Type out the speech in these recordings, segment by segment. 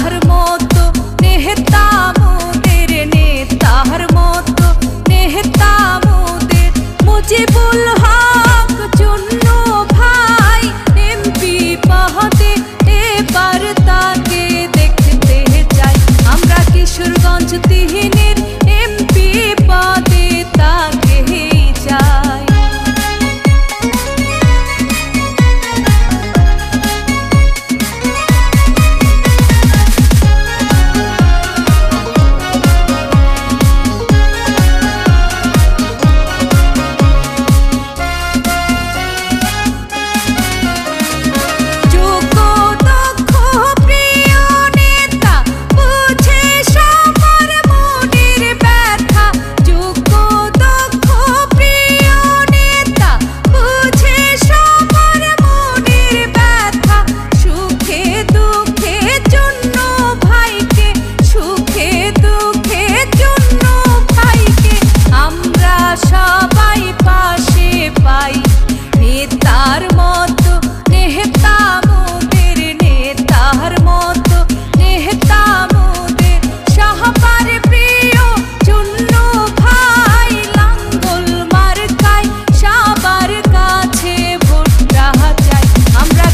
নেতার মতো নেতা মোদের, নেতার মতো নেতা মোদের মুজিবুল হক চুন্নু ভাই এমপি পদে এবার তাকে দেখতে চাই। আমরা কিশোরগঞ্জ 3-এর এমপি পদে তাকেই চাই।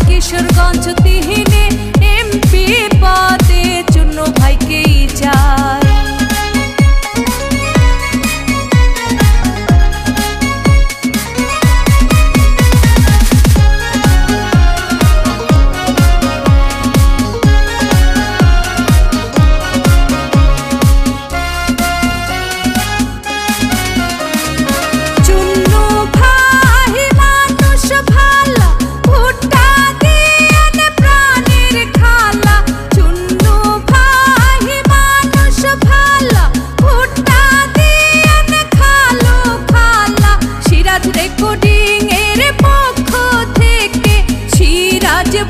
কিশোরগঞ্জ 3-এ এমপি পদে চুন্নু ভাইকেই চাই।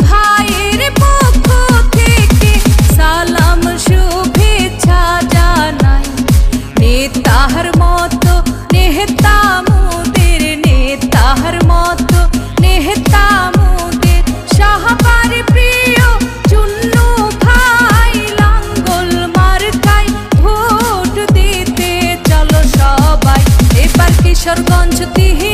ভাইয়ের পক্ষ থেকে সালাম শুভেচ্ছা জানাই। নেতার মতো নেতা মোদের, নেতার মতো নেতা মোদের সবার প্রিয় চুন্নু ভাই লাঙ্গল মার্কায় ভোট দিতে চলো সবাই। এবার কিশোরগঞ্জ 3